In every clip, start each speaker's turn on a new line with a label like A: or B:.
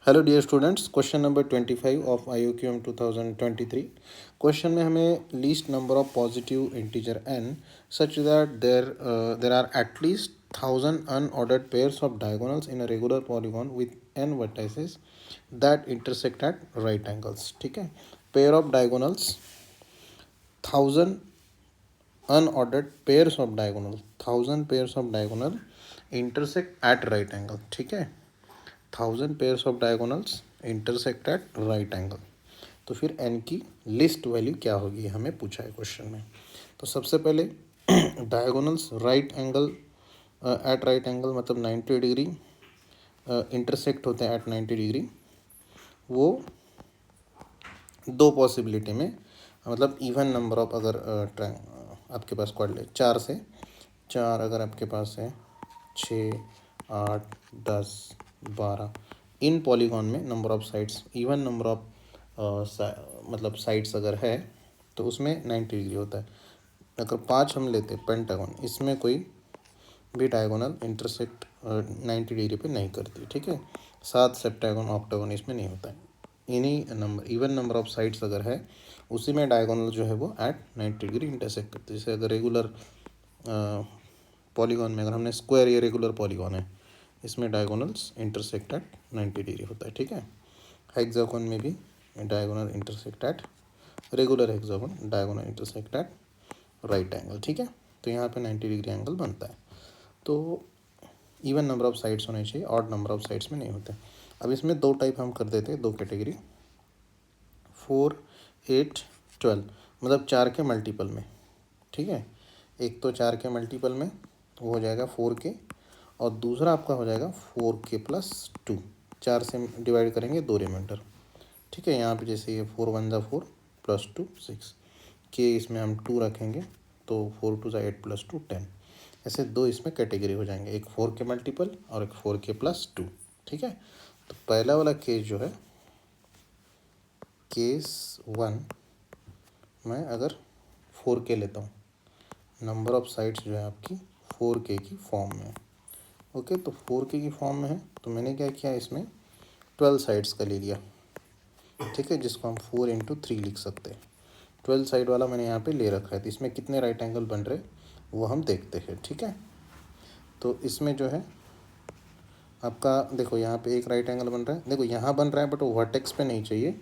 A: Hello dear students, question number 25 of IOQM 2023। Question में हमें least number of positive integer n such that there are at least 1000 unordered pairs of diagonals in a regular polygon with n vertices that intersect at right angles. ठीक है, pair of diagonals 1000 unordered pairs of diagonal 1000 pairs of diagonal intersect at right angle. ठीक है, 1000 pairs of diagonals intersect at right angle. तो फिर n की least value क्या होगी, हमें पूछा है क्वेश्चन में। तो सबसे पहले diagonals right angle at right angle मतलब 90 डिग्री इंटरसेक्ट होते हैं एट 90 डिग्री। वो दो पॉसिबिलिटी में, मतलब इवन नंबर ऑफ, अगर आपके पास क्वाड्रेटिक 4 से 4 अगर आपके पास है 6, 8, 10, 12 इन पॉलीगॉन में number of sides even number of मतलब साइड्स अगर है तो उसमें 90 डिग्री होता है। अगर 5 हम लेते हैं पेंटागन, इसमें कोई भी डायगोनल इंटरसेक्ट 90 डिग्री पे नहीं करती। ठीक है, 7 सेप्टागन ऑक्टागन इसमें नहीं होता है। इन्हीं number even number of sides अगर है उसी में डायगोनल जो है वो एट 90 डिग्री इंटरसेक्ट करती है। जैसे अगर रेगुलर पॉलीगॉन में, अगर हमने स्क्वायर या रेगुलर पॉलीगॉन है, इसमें डायगोनल्स इंटरसेक्ट एट 90 डिग्री होता है। ठीक है, हेक्सागोन में भी diagonal intersect at regular hexagon diagonal intersect at right angle. ठीक है, तो यहाँ पे 90 डिग्री एंगल बनता है। तो इवन नंबर ऑफ साइड्स होने चाहिए, ऑड नंबर ऑफ साइड्स में नहीं होते। अब इसमें दो टाइप हम कर देते हैं, दो कैटेगरी, 4, 8, 12 मतलब 4 के मल्टीपल में। ठीक है, एक तो 4 के मल्टीपल में वो हो जाएगा 4K, और दूसरा आपका हो जाएगा 4K प्लस 2। 4 से डिवाइड करेंगे 2 रिमाइंडर। ठीक है, यहाँ पे जैसे ये 4 1 ज़ा 4 प्लस 2 6 के, इसमें हम 2 रखेंगे तो 4 2 ज़ा 8 प्लस 2 10। ऐसे दो इसमें कैटेगरी हो जाएंगे, एक 4 के मल्टीपल और एक 4K प्लस 2। ठीक है, तो पहला वाला केस जो है, केस 1 मैं अगर 4K लेता हूँ, नंबर ऑफ साइड्स जो है आपकी 4K की फॉर्म में। ओके, तो 4K की फॉर्म में है तो मैंने क्या किया, इसमें 12 साइड्स का ले लिया। ठीक है, जिसको हम 4 × 3 लिख सकते हैं। 12 साइड वाला मैंने यहाँ पे ले रखा है। तो इसमें कितने राइट एंगल बन रहे वो हम देखते हैं। ठीक है, तो इसमें जो है आपका, देखो यहाँ पे एक राइट एंगल बन रहा है, देखो यहाँ बन रहा है बट वो वर्टेक्स पे नहीं चाहिए।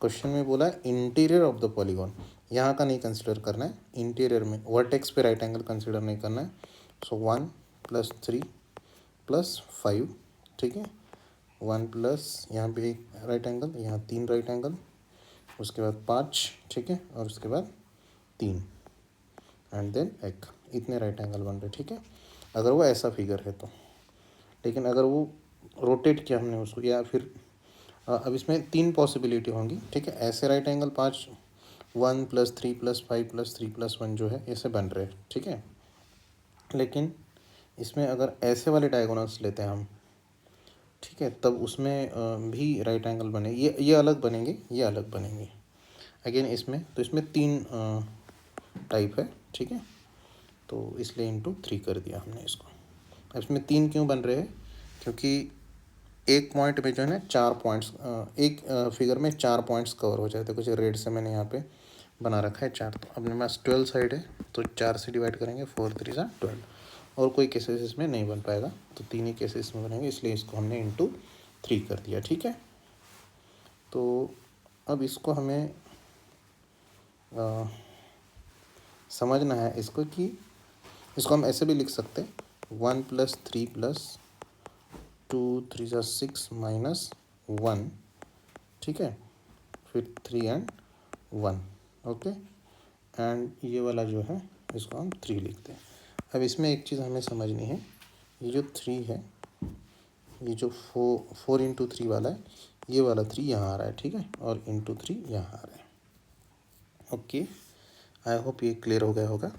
A: क्वेश्चन में बोला है इंटीरियर ऑफ द पॉलीगॉन, यहाँ का नहीं कंसिडर करना है, इंटीरियर में वर्टेक्स पे राइट एंगल कंसिडर नहीं करना है। सो 1 + 3 + 5। ठीक है, 1 प्लस यहाँ पे एक राइट एंगल, यहाँ 3 राइट एंगल, उसके बाद 5। ठीक है, और उसके बाद 3 एंड देन एक, इतने राइट एंगल बन रहे। ठीक है, अगर वो ऐसा फिगर है तो। लेकिन अगर वो रोटेट किया हमने उसको, या फिर अब इसमें 3 पॉसिबिलिटी होंगी। ठीक है, ऐसे राइट एंगल 5, 1 + 3 + 5 + 3 + 1 जो है ऐसे बन रहे हैं। ठीक है, लेकिन इसमें अगर ऐसे वाले डायगोनल्स लेते हैं हम, ठीक है, तब उसमें भी राइट एंगल बने, ये अलग बनेंगे, ये अलग बनेंगे। अगेन इसमें, तो इसमें 3 टाइप है। ठीक है, तो इसलिए × 3 कर दिया हमने इसको। अब इसमें 3 क्यों बन रहे हैं, क्योंकि एक पॉइंट में जो है ना 4 पॉइंट्स, एक फिगर में 4 पॉइंट्स कवर हो जाते हैं। कुछ रेड से मैंने यहाँ पे बना रखा है 4। तो अपने पास 12 साइड है तो 4 से डिवाइड करेंगे, 4 3 ज़ा 12। और कोई केसेस इसमें नहीं बन पाएगा, तो 3 ही केसेस में बनेंगे, इसलिए इसको हमने × 3 कर दिया। ठीक है, तो अब इसको हमें समझना है इसको, कि इसको हम ऐसे भी लिख सकते हैं, 1 + 3 + 2 3 ज़ा 6 -1। ठीक है, फिर 3 एंड 1। ओके, एंड ये वाला जो है इसको हम 3 लिखते हैं। अब इसमें एक चीज़ हमें समझनी है, ये जो 3 है, ये जो 4 × 3 वाला है, ये वाला 3 यहाँ आ रहा है। ठीक है, और × 3 यहाँ आ रहा है। ओके, आई होप ये क्लियर हो गया होगा।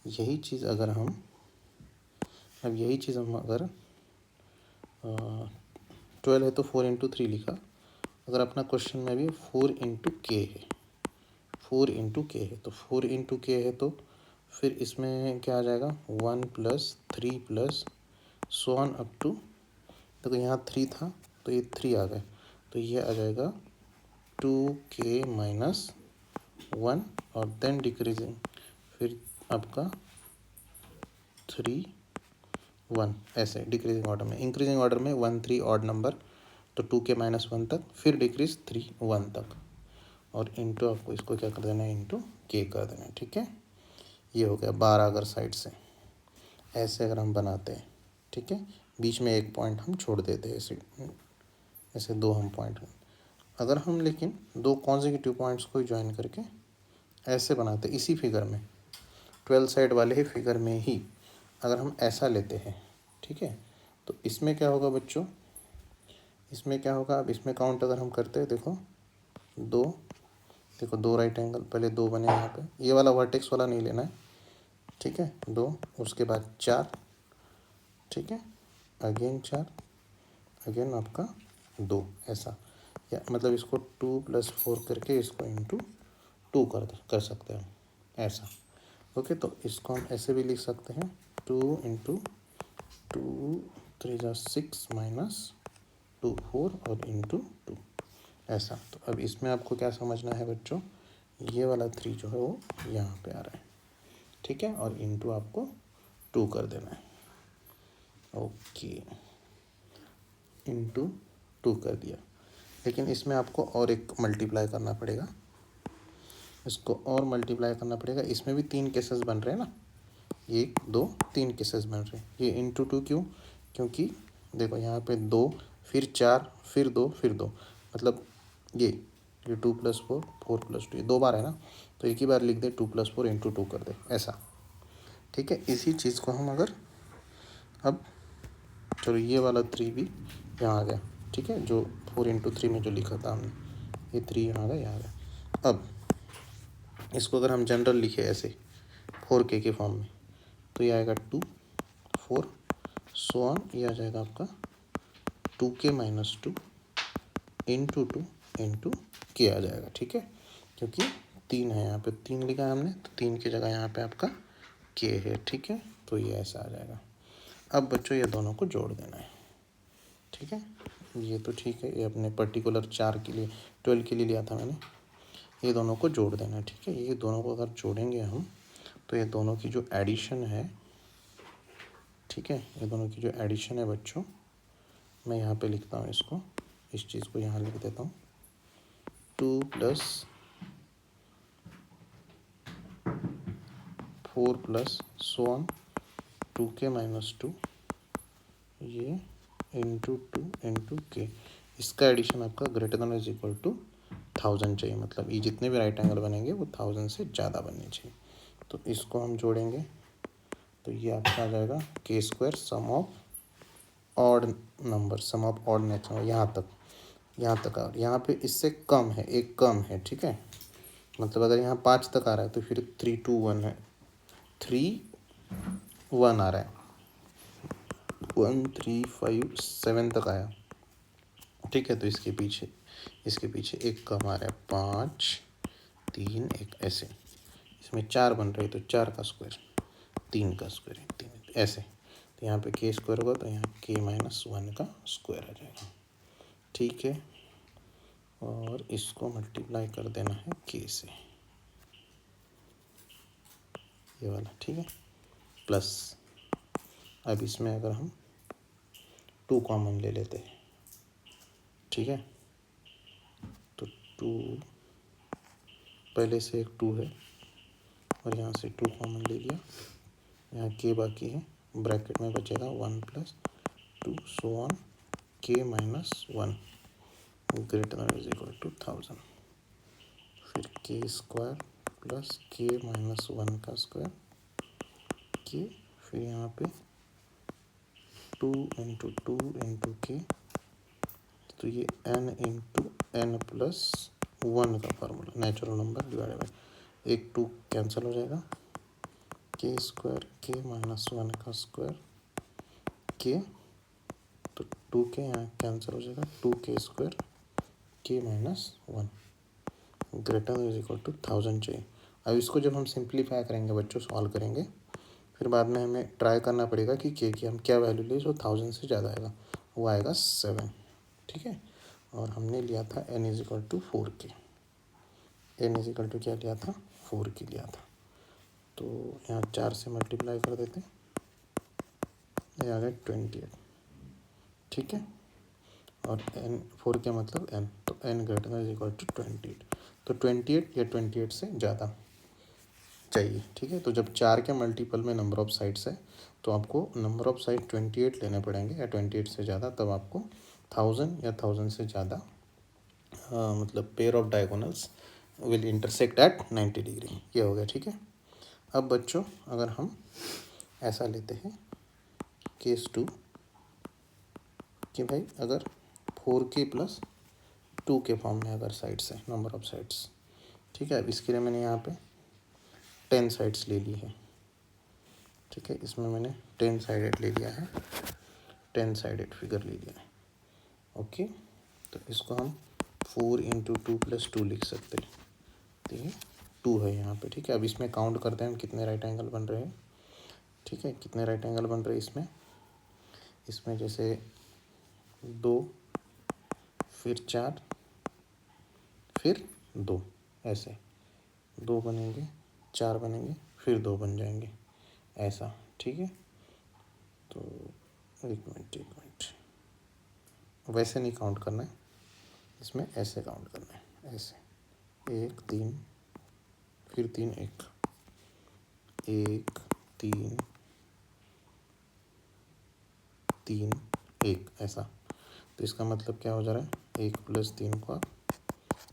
A: यही चीज़ अगर हम, अब यही चीज़ हम अगर 12 है तो 4 × 3 लिखा। अगर अपना क्वेश्चन में भी 4 × K है, 4 × K है, तो 4 × K है तो फिर इसमें क्या आ जाएगा, 1 + 3 + so on अप टू, देखो यहाँ 3 था तो ये 3 आ गए, तो ये आ जाएगा 2k माइनस 1 और देन डिक्रीजिंग, फिर आपका 3 1, ऐसे डिक्रीजिंग ऑर्डर में। इंक्रीजिंग ऑर्डर में 1 3 ऑड नंबर, तो 2k माइनस 1 तक, फिर डिक्रीज 3 1 तक, और इंटू आपको इसको क्या कर देना है, इंटू k कर देना है। ठीक है, ये हो गया 12 अगर साइड से ऐसे अगर हम बनाते हैं। ठीक है, बीच में एक पॉइंट हम छोड़ देते हैं, ऐसे ऐसे 2 हम पॉइंट। अगर हम लेकिन 2 कॉन्जिक्यूटिव पॉइंट्स को ज्वाइन करके ऐसे बनाते, इसी फिगर में 12 साइड वाले ही फिगर में ही अगर हम ऐसा लेते हैं, ठीक है, तो इसमें क्या होगा बच्चों, इसमें क्या होगा, अब इसमें काउंट अगर हम करते हैं, देखो 2, देखो 2 राइट एंगल, पहले 2 बने यहाँ पे, ये वाला वर्टेक्स वाला नहीं लेना है। ठीक है, 2, उसके बाद 4, ठीक है, अगेन 4, अगेन आपका 2, ऐसा, या मतलब इसको 2 + 4 करके इसको इंटू 2 कर सकते हैं ऐसा। ओके, तो इसको हम ऐसे भी लिख सकते हैं, 2 × 2 3 × 6 माइनस 2 4 और इंटू 2, ऐसा। तो अब इसमें आपको क्या समझना है बच्चों, ये वाला 3 जो है वो यहाँ पे आ रहा है। ठीक है, और इंटू आपको 2 कर देना है। ओके, इंटू 2 कर दिया, लेकिन इसमें आपको और एक मल्टीप्लाई करना पड़ेगा, इसको और मल्टीप्लाई करना पड़ेगा। इसमें भी 3 केसेस बन रहे हैं ना, 1 2 3 केसेस बन रहे हैं। ये इंटू 2 क्यों, क्योंकि देखो यहाँ पे 2 फिर 4 फिर 2 फिर 2, मतलब ये 2 + 4 4 + 2, ये 2 बार है ना, तो एक ही बार लिख दे 2 + 4 इंटू 2 कर दे, ऐसा। ठीक है, इसी चीज़ को हम अगर अब चलो ये वाला 3 भी यहाँ आ गया। ठीक है, जो 4 × 3 में जो लिखा था हमने, ये 3 यहाँ आ गया, यहाँ आ गया। अब इसको अगर हम जनरल लिखे ऐसे 4k के फॉर्म में, तो ये आएगा 2 4 सो ऑन, ये आ जाएगा आपका 2k minus 2 into 2 into k आ जाएगा। ठीक है, क्योंकि 3 है यहाँ पे, 3 लिखा है हमने, तो 3 की जगह यहाँ पे आपका k है। ठीक है, तो ये ऐसा आ जाएगा। अब बच्चों ये दोनों को जोड़ देना है। ठीक है, ये तो ठीक है, ये अपने पर्टिकुलर 4 के लिए 12 के लिए लिया था मैंने, ये दोनों को जोड़ देना है। ठीक है, ये दोनों को अगर जोड़ेंगे हम, तो ये दोनों की जो एडिशन है, ठीक है, ये दोनों की जो एडिशन है बच्चों, मैं यहाँ पे लिखता हूँ इसको, इस चीज़ को यहाँ लिख देता हूँ, 2 + 4 + सो ऑन 2k माइनस 2, ये इंटू 2 इंटू k, इसका एडिशन आपका greater than is equal to 1000 चाहिए, मतलब ये जितने भी राइट एंगल बनेंगे वो 1000 से ज़्यादा बनने चाहिए। तो इसको हम जोड़ेंगे, तो ये आपका आ जाएगा k² sum of odd number, sum of odd natural, यहाँ तक और यहाँ पे इससे कम है, एक कम है। ठीक है, मतलब अगर यहाँ 5 तक आ रहा है तो फिर 3 2 1 है, 3 1 आ रहा है, 1 3 5 7 तक आया। ठीक है, तो इसके पीछे एक कम आ रहा है, 5 3 1, ऐसे। इसमें 4 बन रहे, तो 4 का स्क्वायर, 3 का स्क्वायर है 3, ऐसे। तो यहाँ पे k² होगा, तो यहाँ k माइनस 1 का स्क्वायर आ जाएगा। ठीक है, और इसको मल्टीप्लाई कर देना है k से, ये वाला। ठीक है, प्लस, अब इसमें अगर हम 2 कॉमन ले लेते हैं, ठीक है, तो 2, पहले से एक 2 है और यहाँ से 2 कॉमन ले लिया, यहाँ k बाकी है, ब्रैकेट में बचेगा 1 + 2 so on k minus 1 greater than is equal to 1000, फिर k² + k माइनस 1 का स्क्वायर k, फिर यहाँ पे 2 × 2 × k, तो ये n × n + 1 का formula, natural number divided by, एक 2 कैंसिल हो जाएगा, k² k माइनस 1 का स्क्वायर k, तो 2k यहाँ कैंसिल हो जाएगा, 2k² k minus 1 greater is equal to 1000 चाहिए। अब इसको जब हम सिंप्लीफाई करेंगे बच्चों, सॉल्व करेंगे, फिर बाद में हमें ट्राई करना पड़ेगा कि k की हम क्या वैल्यू ले जो 1000 से ज़्यादा आएगा, वो आएगा 7। ठीक है। और हमने लिया था n is equal to 4k, n is equal to क्या लिया था, 4k लिया था। तो यहाँ 4 से मल्टीप्लाई कर देते हैं, ये आ गया 28, ठीक है। और n 4k मतलब n, तो n greater than is equal to 28, तो 28 या 28 से ज़्यादा चाहिए, ठीक है। तो जब 4 के मल्टीपल में नंबर ऑफ साइड्स है तो आपको नंबर ऑफ साइड 28 लेने पड़ेंगे या 28 से ज़्यादा, तब आपको 1000 या 1000 से ज़्यादा मतलब pair of diagonals will intersect at 90 degree, ये हो गया, ठीक है। अब बच्चों अगर हम ऐसा लेते हैं केस 2 कि भाई अगर 4k प्लस 2 के फॉर्म में अगर साइड्स है, नंबर ऑफ साइड्स, ठीक है। अब इसके लिए मैंने यहाँ पे 10 साइड्स ले ली है, ठीक है। इसमें मैंने 10 साइडेड ले लिया है, 10 साइडेड फिगर ले लिया है, ओके। तो इसको हम 4 इंटू 2 प्लस 2 लिख सकते हैं, ठीक है। 2 है यहाँ पे, ठीक है। अब इसमें काउंट करते हैं हम कितने राइट एंगल बन रहे हैं, ठीक है। कितने राइट एंगल बन रहे हैं इसमें, इसमें जैसे 2 फिर 4 फिर 2, ऐसे 2 बनेंगे, 4 बनेंगे, फिर 2 बन जाएंगे, ऐसा, ठीक है। तो एक मिनट, वैसे नहीं काउंट करना है, इसमें ऐसे काउंट करना है, ऐसे 1 3 फिर 3 1 1 3 3 1, ऐसा। तो इसका मतलब क्या हो जा रहा है, 1 प्लस 3 को आप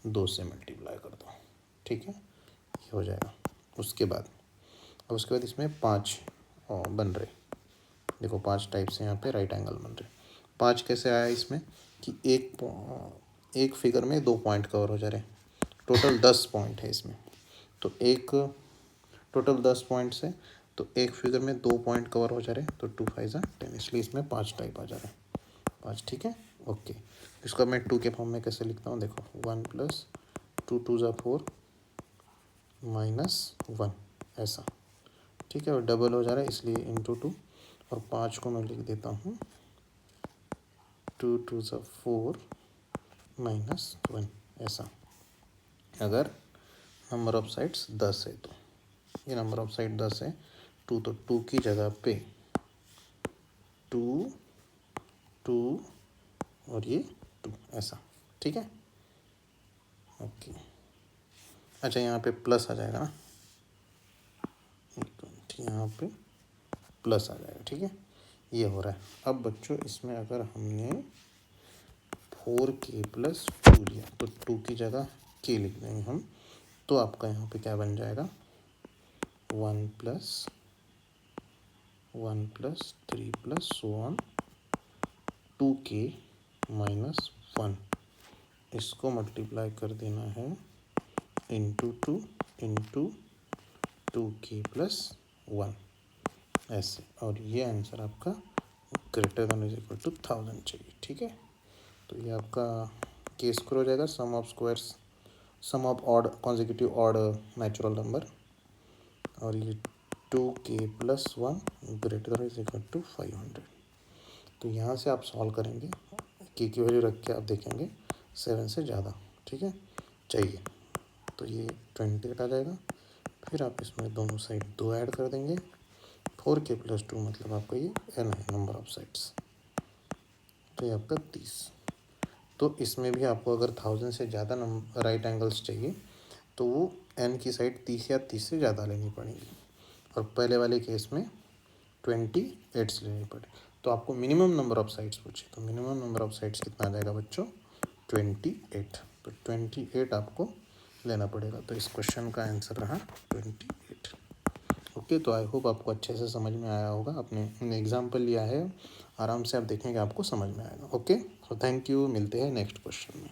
A: 2 से मल्टीप्लाई कर दो, ठीक है, ये हो जाएगा। उसके बाद इसमें 5 बन रहे, देखो 5 टाइप से यहाँ पे राइट एंगल बन रहे। 5 कैसे आया इसमें कि एक फिगर में 2 पॉइंट कवर हो जा रहे, टोटल 10 पॉइंट है इसमें। तो एक टोटल 10 पॉइंट्स है, तो एक फिगर में 2 पॉइंट कवर हो जा रहे, तो 2 5 जा 10, इसलिए इसमें 5 टाइप आ जा रहे हैं, 5, ठीक है, ओके। इसको मैं 2 के फॉर्म में कैसे लिखता हूँ, देखो 1 प्लस 2 2 जा 4 माइनस 1, ऐसा, ठीक है। और डबल हो जा रहा है इसलिए इंटू 2, और 5 को मैं लिख देता हूँ 2 2 जा 4 माइनस 1, ऐसा। अगर नंबर ऑफ साइड्स 10 है तो ये नंबर ऑफ साइड 10 है, 2 तो 2 की जगह पे 2 2 और ये 2, ऐसा, ठीक है, ओके। अच्छा यहाँ पे प्लस आ जाएगा ना, यहाँ पे प्लस आ जाएगा, ठीक है, ये हो रहा है। अब बच्चों इसमें अगर हमने 4k प्लस 2 लिया तो 2 की जगह k लिख देंगे हम, तो आपका यहाँ पे क्या बन जाएगा, 1 plus 3 plus so on 2k minus 1, इसको मल्टीप्लाई कर देना है इंटू 2 इंटू 2k प्लस 1, ऐसे। और ये आंसर आपका greater than is equal to 1000 चाहिए, ठीक है। तो ये आपका के स्क्वायर हो जाएगा, sum of squares, sum of odd consecutive odd natural number, और ये 2k plus 1 greater than is equal to 500। तो यहाँ से आप सॉल्व करेंगे, की वैल्यू रख के आप देखेंगे 7 से ज़्यादा, ठीक है, चाहिए। तो ये 28 आ जाएगा, फिर आप इसमें दोनों साइड 2 ऐड कर देंगे, 4k प्लस 2 मतलब आपका ये n है, नंबर ऑफ साइड्स, तो ये आपका 30। तो इसमें भी आपको अगर 1000 से ज़्यादा राइट एंगल्स चाहिए तो वो n की साइड 30 या 30 से ज़्यादा लेनी पड़ेगी, और पहले वाले केस में 28 लेनी पड़े। तो आपको मिनिमम नंबर ऑफ साइड्स पूछे, तो मिनिमम नंबर ऑफ साइड्स कितना आ जाएगा बच्चों, 28। तो 28 आपको लेना पड़ेगा, तो इस क्वेश्चन का आंसर रहा 28, ओके। तो आई होप आपको अच्छे से समझ में आया होगा, आपने एग्जाम्पल लिया है, आराम से आप देखेंगे आपको समझ में आएगा, ओके। सो थैंक यू, मिलते हैं नेक्स्ट क्वेश्चन में।